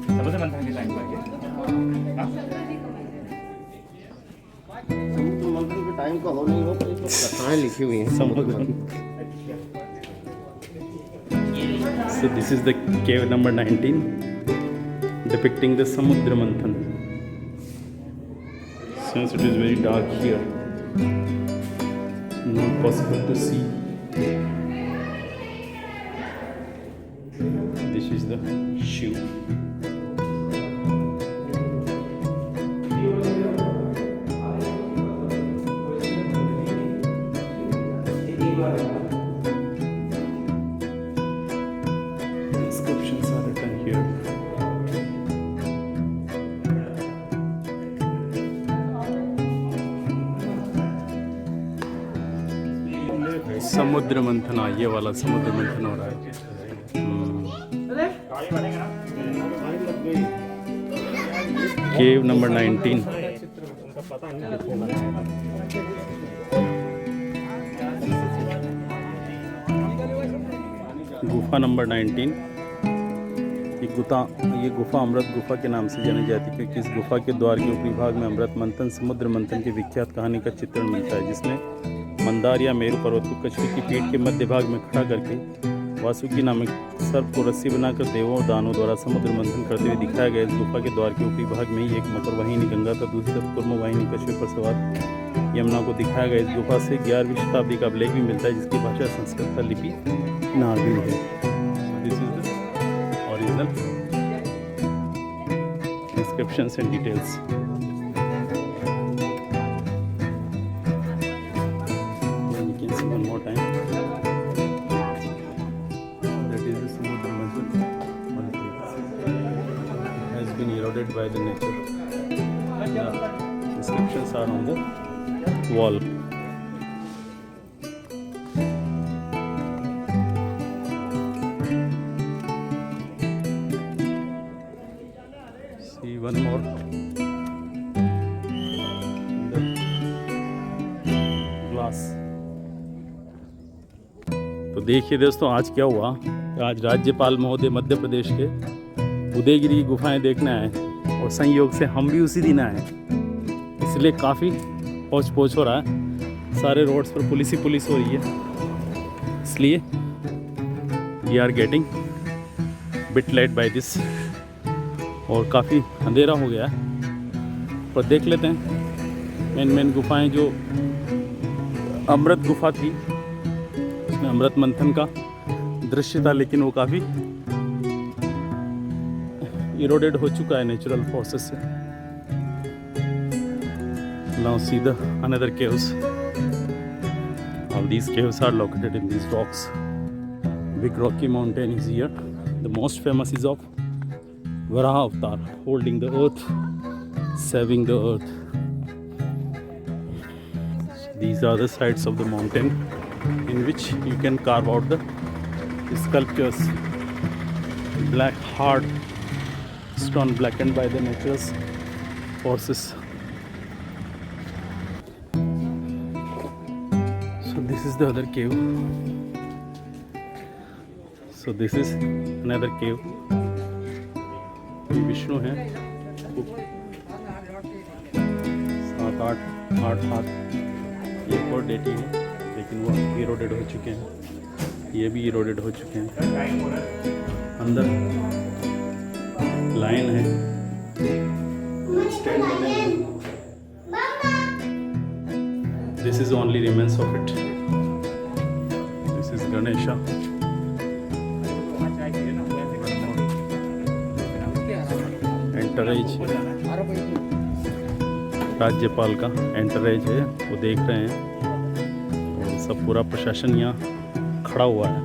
समुद्र मंथन के टाइम पर समुद्र मंथन के टाइम का हो नहीं हो पर इसमें कथाएं लिखी हुई हैं समुद्र मंथन। So this is the cave number 19 depicting the Samudra Manthan. Since it is very dark here, it's not possible to see. This is the Shiv. Inscriptions are written here. समुद्र मंथन, ये वाला समुद्र मंथन हो रहा है। केव नंबर 19। गुफा नंबर 19। ये गुफा अमृत गुफा के नाम से जानी जाती है क्योंकि इस गुफा के द्वार के ऊपरी भाग में अमृत मंथन समुद्र मंथन की विख्यात कहानी का चित्रण मिलता है, जिसमें मंदार या मेरु पर्वत को कछुए की पीठ के मध्य भाग में खड़ा करके वासुकी नामक सर्प को रस्सी बनाकर देवों और दानों द्वारा समुद्र मंथन करते हुए दिखाया गया। इस गुफा के द्वार के ऊपरी भाग में ही एक मकर वाहिनी गंगा का दूसरी तरफ कुर्म वाहिनी कछुए पर सवार यमुना को दिखाया गया। इस गुफा से 11वीं शताब्दी का अभिलेख भी मिलता है, जिसकी भाषा संस्कृत का लिपि नागरी है। This is the original inscriptions and details. One more time. That is the Samudra Manthan. It has been eroded by the nature. The inscriptions are on the wall. See one more. The glass. तो देखिए दोस्तों, आज क्या हुआ। आज राज्यपाल महोदय मध्य प्रदेश के उदयगिरी की गुफाएं देखने आए और संयोग से हम भी उसी दिन आए, इसलिए काफ़ी पहुँच हो रहा है। सारे रोड्स पर पुलिस ही पुलिस हो रही है, इसलिए we are getting bit late by this और काफ़ी अंधेरा हो गया है। पर देख लेते हैं मेन गुफाएं। जो अमृत गुफा थी उसमें अमृत मंथन का दृश्य था, लेकिन वो काफ़ी इरोडेड हो चुका है नेचुरल फोर्सेस से। Now see the another caves. All these caves are located in these rocks. Big rocky mountain is here. The most famous is of Varaha Avatar, holding the earth, saving the earth. These are the sides of the mountain in which you can carve out the sculptures. Black hard stone blackened by the nature's forces. So this is the other cave. So this is another cave. Vishnu है, 7-8 हाथ। ये और deity है, लेकिन वो eroded हो चुके हैं। ये भी इरोडेड हो चुके हैं। अंदर लाइन है, स्टैंड बने हैं। This is only remains of it. This is Ganesha. Entourage राज्यपाल का एंटरेज है, वो देख रहे हैं और सब पूरा प्रशासन यहाँ खड़ा हुआ है।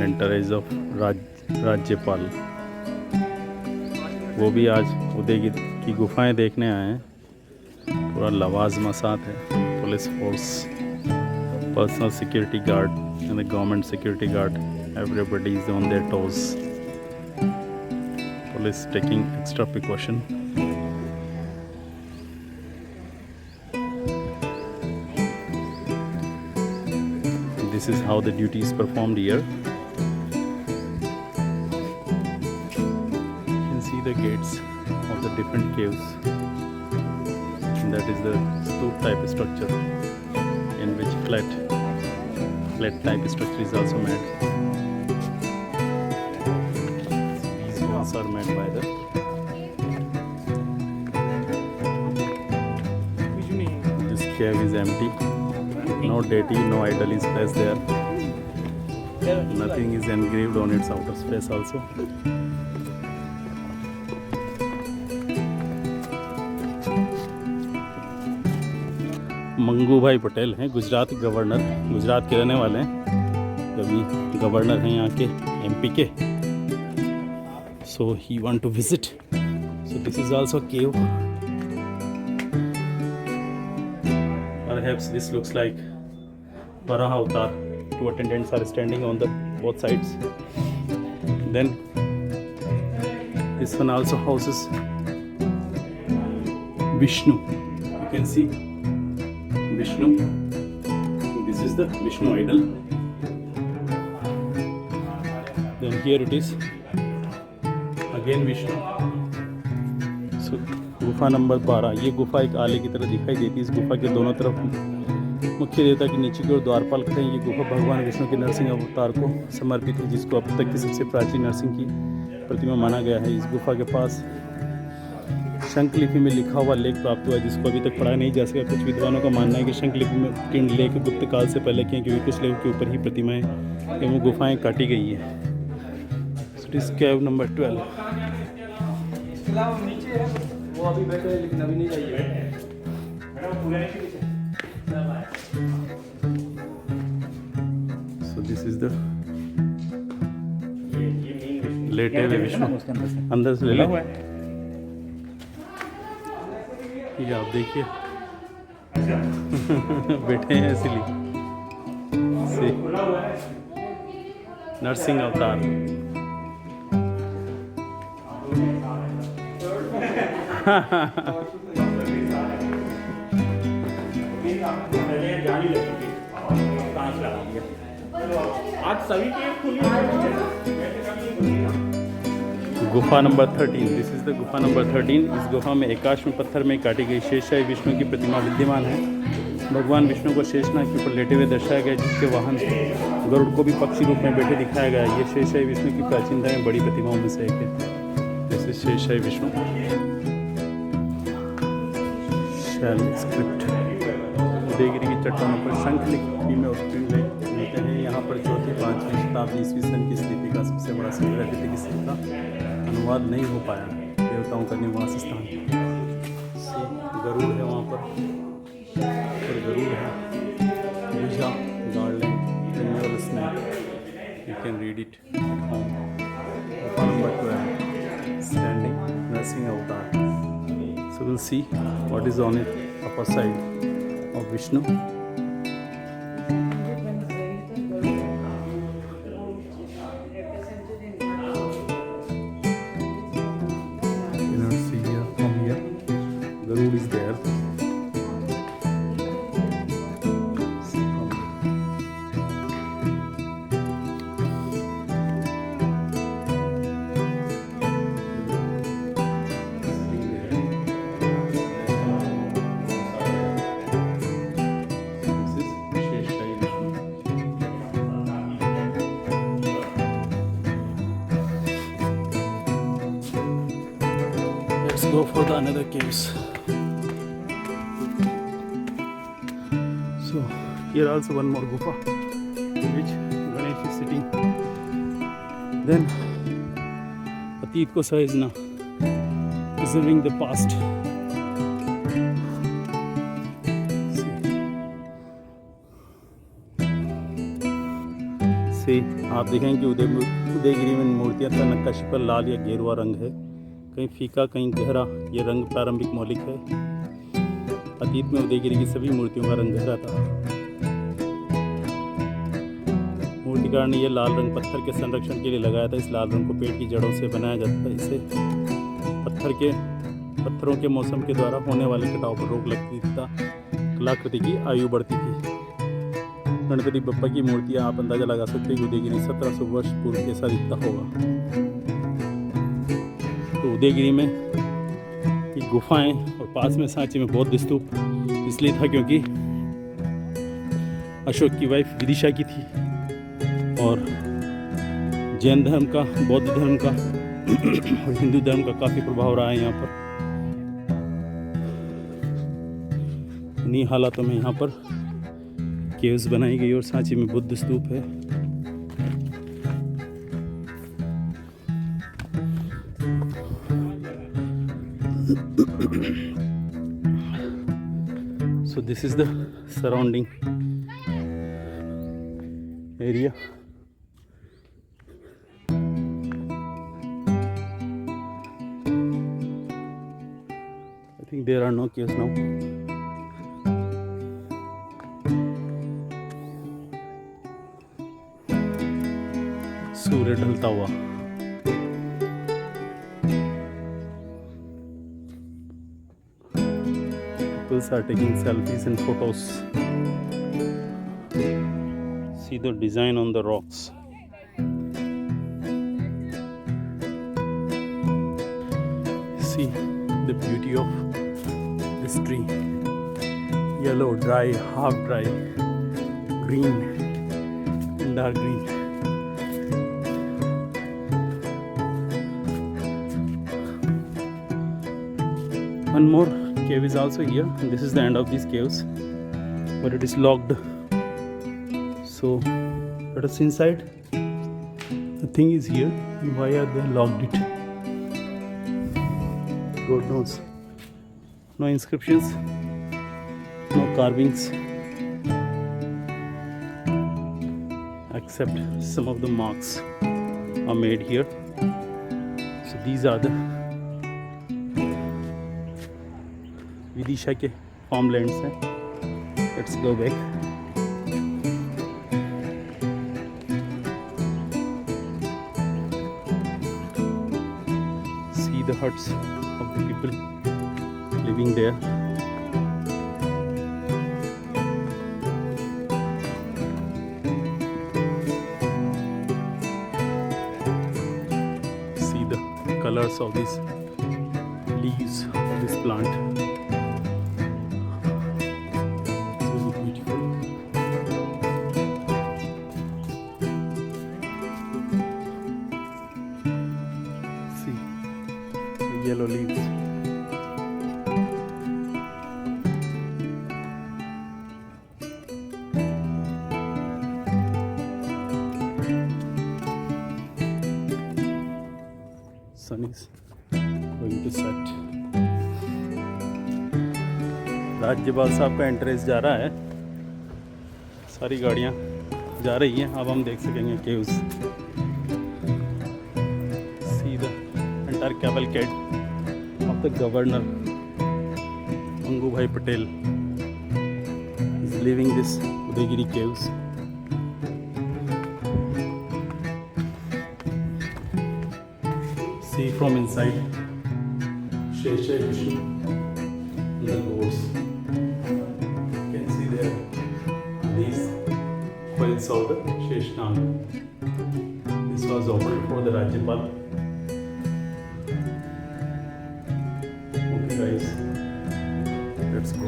एंटरेज ऑफ राज्यपाल, वो भी आज उदयगिरी की गुफाएं देखने आए हैं। पूरा लवाजमा साथ है, police force, personal security guard and the government security guard. Everybody is on their toes. Police taking extra precaution. This is how the duty is performed here. You can see the gates of the different caves. And that is the stoop type structure in which flat type structure is also made. These walls are made by the this cave is empty. No deity, no idol is placed there. Nothing is engraved on its outer space also. Mangu भाई पटेल हैं Gujarat governor, Gujarat के रहने वाले हैं, अभी governor हैं यहाँ के एमपी के. So he want to visit. So this is also cave. Perhaps this looks like Varaha Avatar. Two attendants are standing on the both sides. Then this one also houses Vishnu. You can see Vishnu. This is the Vishnu idol. Then here it is again Vishnu. So गुफा number 12. ये गुफा एक आले की तरह दिखाई देती है. इस गुफा के दोनों तरफ मुख्य देवता के नीचे की ओर द्वारपाल खड़े हैं. ये गुफा भगवान विष्णु के नरसिंह अवतार को समर्पित है, जिसको अब तक की सबसे प्राचीन नरसिंह की प्रतिमा माना गया है. इस गुफा के पास शंख लिपि में लिखा हुआ लेख प्राप्त हुआ है, जिसको अभी तक पढ़ा नहीं जा सका. कुछ विद्वानों का मानना है कि शंख लिपि में उत्कीर्ण लेख गुप्त काल से पहले के, क्योंकि कुछ लेखों के ऊपर ही प्रतिमाएं एवं गुफाएं काटी गई है. It is cave number 12. वो अभी बैठे हैं लेकिन अभी नहीं जाइए. So this is the लेटे हुए विष्णु. अंदर से ले लो. ये आप देखिए बैठे हैं इसीलिए. नरसिंह अवतार. आज सभी के खुली. गुफा नंबर 13. दिस इज द गुफा नंबर 13. इस गुफा में एकाश्म पत्थर में काटी गई शेषशाही विष्णु की प्रतिमा विद्यमान है. भगवान विष्णु को शेषनाग के ऊपर लेटे हुए दर्शाया गया, जिसके वाहन गरुड़ को भी पक्षी रूप में बैठे दिखाया गया है. ये शेषशाही विष्णु की प्राचीनता में बड़ी प्रतिमाओं में से एक है. जैसे शेषशाही विष्णु. स्क्रिप्ट. उदयगिरी की चट्टानों पर शंख लिपि में उत्कीर्ण लेख मिलते हैं. यहाँ पर 4वीं-5वीं शताब्दी ईस्वी सन की स्थिति का सबसे बड़ा संग्रह है, जिससे इसका अनुवाद नहीं हो पाया. देवताओं का निवास स्थान. गरुड़ है वहाँ पर गरुड़ है. गुजा garden snake. You can read it at home. गुफा number 12. Standing Narasimha avatar. So we'll see what is on it upper side of Vishnu. You know, see here from here, Garud is there. See from here. Let's go for the another caves. So here also one more gufa in which Ganesh is sitting. Then अतीत को सहेजना, preserving the past. See, आप देखेंगे कि उदयगिरी में मूर्तियां का नक्काशी पर लाल या गेरुआ रंग है, कहीं फीका कहीं गहरा. ये रंग प्रारंभिक मौलिक है. अतीत में उदयगिरी की सभी मूर्तियों का रंग गहरा था. मूर्तिकार ने यह लाल रंग पत्थर के संरक्षण के लिए लगाया था. इस लाल रंग को पेड़ की जड़ों से बनाया जाता था. इससे पत्थरों के मौसम के द्वारा होने वाले कटाव पर रोक लगती तथा कलाकृति की आयु बढ़ती थी. गणपति बप्पा की मूर्तियाँ आप अंदाज़ा लगा सकते हैं कि उदयगिरी 1700 वर्ष पूर्व कैसा दिखता होगा। तो उदयगिरी में ये गुफाएं और पास में सांची में बौद्ध स्तूप इसलिए था क्योंकि अशोक की वाइफ विदिशा की थी और जैन धर्म का, बौद्ध धर्म का और हिंदू धर्म का काफ़ी प्रभाव रहा है यहाँ पर। इन्हीं हालातों में यहाँ पर केव्स बनाई गई और सांची में बुद्ध स्तूप है। So this is the surrounding area. I think there are no caves now. सूर्य ढलता हुआ। People are taking selfies and photos. See the design on the rocks. See the beauty of this tree. Yellow, dry, half dry, green, dark green. One more cave is also here, and this is the end of these caves, but it is locked. So let us inside. The thing is here. Why are they locked it? God knows. No inscriptions, no carvings, except some of the marks are made here. So these are the Vidisha के farmlands हैं। Let's go back. See the huts of the people living there. See the colors of these leaves of this plant. Yellow leaves. Sun is going to set. राज्यपाल साहब का entrance जा रहा है। सारी गाड़ियाँ जा रही हैं। अब हम देख सकेंगे caves. See the entire cavalcade of the governor Angubhai Patel is leaving this Udaygiri caves. See from inside Shesha Vishnu and the goats. You can see there these coils of the Sheshnag. This was opened for the Rajyapal. Guys, let's go.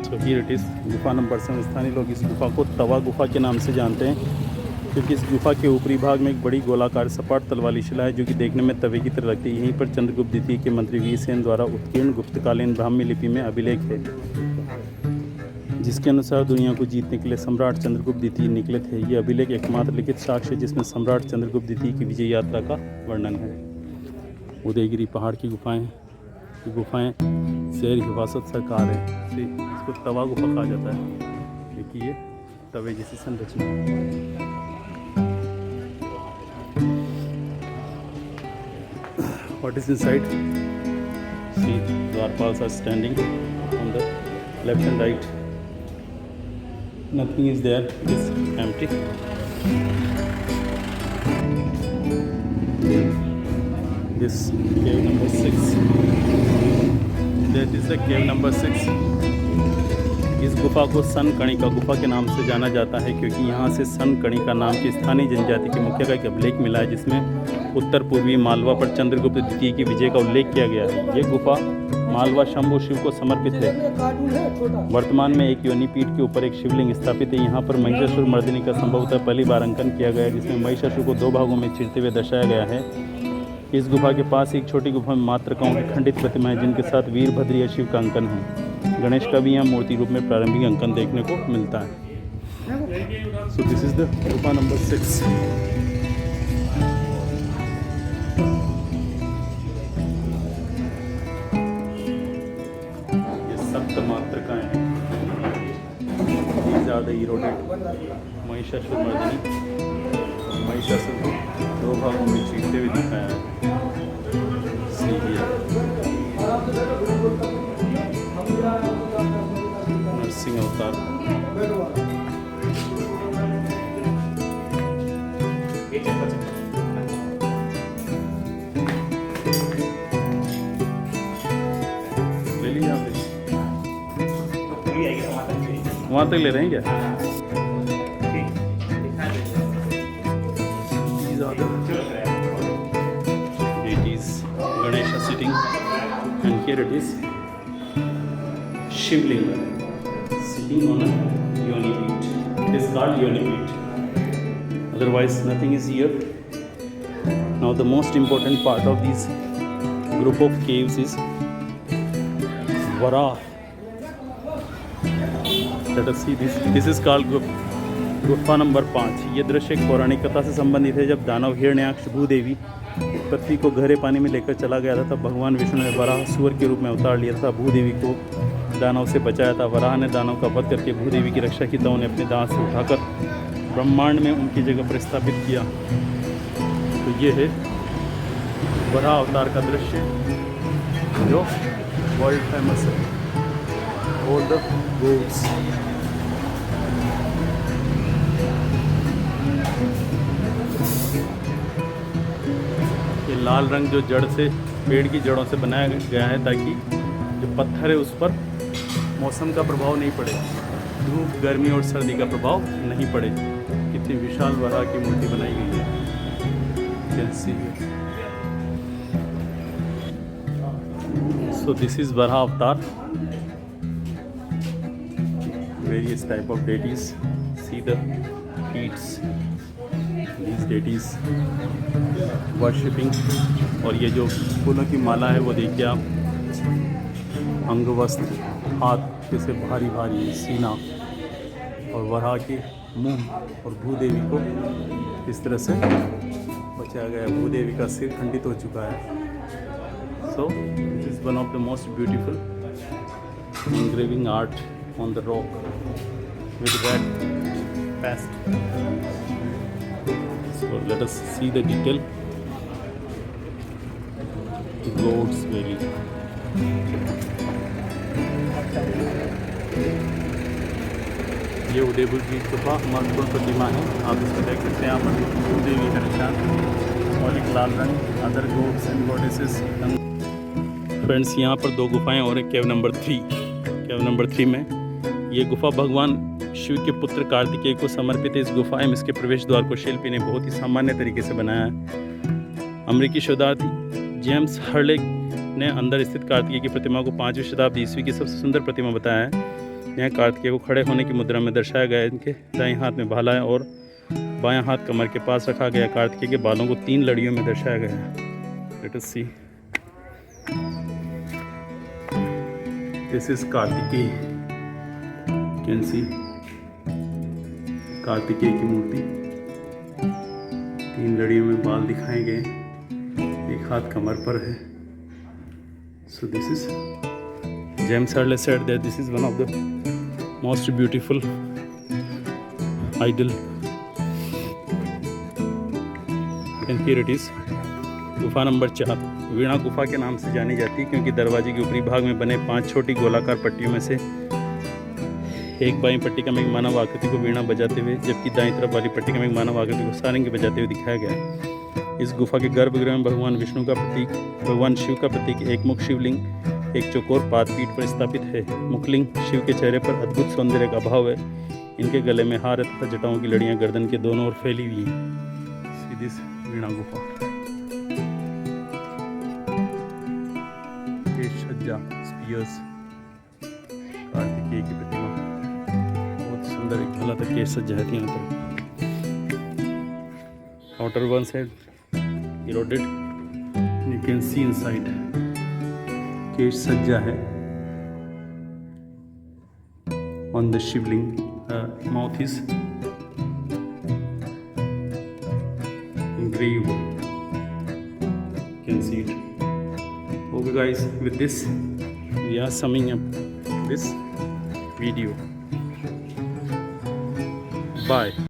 So here it is, गुफा number 7। स्थानीय लोग इस गुफा को तवा गुफा के नाम से जानते हैं क्योंकि इस गुफा के ऊपरी भाग में एक बड़ी गोलाकार सपाट तल वाली शिला है जो कि देखने में तवे की तरह लगती है। यहीं पर चंद्रगुप्त द्वितीय के मंत्री वीरसेन द्वारा उत्कीर्ण गुप्तकालीन ब्राह्मी लिपि में अभिलेख है जिसके अनुसार दुनिया को जीतने के लिए सम्राट चंद्रगुप्त द्वितीय निकले थे। यह अभिलेख एकमात्र लिखित साक्ष्य है जिसमें सम्राट चंद्रगुप्त द्वितीय की विजय यात्रा का वर्णन है। उदयगिरी पहाड़ की गुफाएं शहरी हिफाजत सरकार है। इसको तवा गुफा कहा जाता है क्योंकि ये तवे जैसी संरचना है। What is inside? See, Dwarpals are standing on the left and right. Nothing is there. It is empty. This cave number 6. That is the cave number 6. इस गुफा को सनकणिका गुफा के नाम से जाना जाता है क्योंकि यहाँ से सनकणिका नाम की स्थानीय जनजाति के मुखिया का एक अभिलेख मिला है जिसमें उत्तर पूर्वी मालवा पर चंद्रगुप्त द्वितीय की विजय का उल्लेख किया गया है। ये गुफा मालवा शंभु शिव को समर्पित है। वर्तमान में एक योनि पीठ के ऊपर एक शिवलिंग स्थापित है। यहाँ पर महिषासुर मर्दिनी का संभवतः पहली बार अंकन किया गया है जिसमें महिषासुर को 2 भागों में चीरते हुए दर्शाया गया है। इस गुफा के पास एक छोटी गुफा में मातृकाओं की खंडित प्रतिमाएं जिनके साथ वीरभद्र या शिव का अंकन है। गणेश का भी यहाँ मूर्ति रूप में प्रारंभिक अंकन देखने को मिलता है। सो दिस इज द गुफा नंबर 6। ये सप्त मातृकाएं हैं। ज़्यादा इरोडेड महिषासुर मर्दिनी महिषासुर को 2 भागों में चीरते हुए दिखाया है। नरसिंह अवतार। ले लीजिए आप, वहाँ तक ले रहे हैं क्या? Ganesha sitting, and here it is Shivlinga sitting on a yoni peeth. It is called yoni peeth. Otherwise, nothing is here. Now, the most important part of this group of caves is Vara. Let us see this. This is called गुफा number 5। ये दृश्य एक पौराणिक कथा से संबंधित है। जब दानव हिरण्याक्ष भूदेवी पृथ्वी को गहरे पानी में लेकर चला गया था तब भगवान विष्णु ने वराह सुअर के रूप में अवतार लिया था। भूदेवी को दानव से बचाया था। वराह ने दानव का वध करके भूदेवी की रक्षा की था। उन्हें अपने दांत से उठाकर ब्रह्मांड में उनकी जगह पर स्थापित किया। तो ये है वराह अवतार का दृश्य जो वर्ल्ड फेमस है। All the gods. ये लाल रंग जो जड़ से पेड़ की जड़ों से बनाया गया है ताकि जो पत्थर है उस पर मौसम का प्रभाव नहीं पड़े, धूप गर्मी और सर्दी का प्रभाव नहीं पड़े। कितनी विशाल वराह की मूर्ति बनाई गई है। So this is Varaha avatar. Various type of deities, see the feet, these deities worshipping। और ये जो फूलों की माला है वो देखिए आप, अंगवस्त्र, हाथ जैसे भारी भारी सीना, और वराह के मुंह और भूदेवी को इस तरह से बचाया गया। भूदेवी का सिर खंडित हो चुका है। So this is one of the most beautiful engraving art on the rock with red paste। So let us see the detail. Goats Valley। ये उदयपुर की गुफा महत्वपूर्ण प्रतिमा है। आप इसको देख सकते हैं। यहाँ पर भूदेवी का निशान और एक लाल रंग, other gods and goddesses. Friends, यहाँ पर 2 गुफाएं और एक केव नंबर 3। केव नंबर 3 में ये गुफा भगवान शिव के पुत्र कार्तिकेय को समर्पित है। इस गुफा में इसके प्रवेश द्वार को शिल्पी ने बहुत ही सामान्य तरीके से बनाया है। अमेरिकी शोधार्थी जेम्स हर्ले ने अंदर स्थित कार्तिकेय की प्रतिमा को 5वीं शताब्दी ईस्वी की सबसे सुंदर प्रतिमा बताया है। यहाँ कार्तिकेय को खड़े होने की मुद्रा में दर्शाया गया है। इनके दाएं हाथ में भाला है और बायां हाथ कमर के पास रखा गया। कार्तिकेय के बालों को 3 लड़ियों में दर्शाया गया है। Let us see. This is Kartikeya. Can see Kartikeya की मूर्ति। 3 लड़ियों में बाल दिखाए गए, एक हाथ कमर पर है। So this is James Hurley said that this is one of the most beautiful idol. And here it is गुफा नंबर 4। वीणा गुफा के नाम से जानी जाती है क्योंकि दरवाजे के ऊपरी भाग में बने 5 छोटी गोलाकार पट्टियों में से एक बाईं पट्टिका में एक मानव आकृति को वीणा बजाते हुए, जबकि दाईं तरफ वाली पट्टिका में एक मानव आकृति को सारंगी बजाते हुए दिखाया गया है। इस गुफा के गर्भगृह में भगवान विष्णु का प्रतीक, भगवान शिव का प्रतीक, एक मुख शिवलिंग एक चौकोर पादपीठ पर स्थापित है। मुखलिंग शिव के चेहरे पर अद्भुत सौंदर्य का अभाव है। इनके गले में हार तथा जटाओं की लड़ियां गर्दन के दोनों ओर फैली हुई हैं। सीधी वीणा गुफा, सज्जा, स्पीयर्स, कार्तिकेय की प्रतिमा, बहुत सुंदर एक भला तक केश सज्जा है यहाँ पर। Outer one side eroded, you can see inside. केश सज्जा है on the Shivling, mouth is engraved, you can see it. Okay guys, with this we are summing up this video. Bye.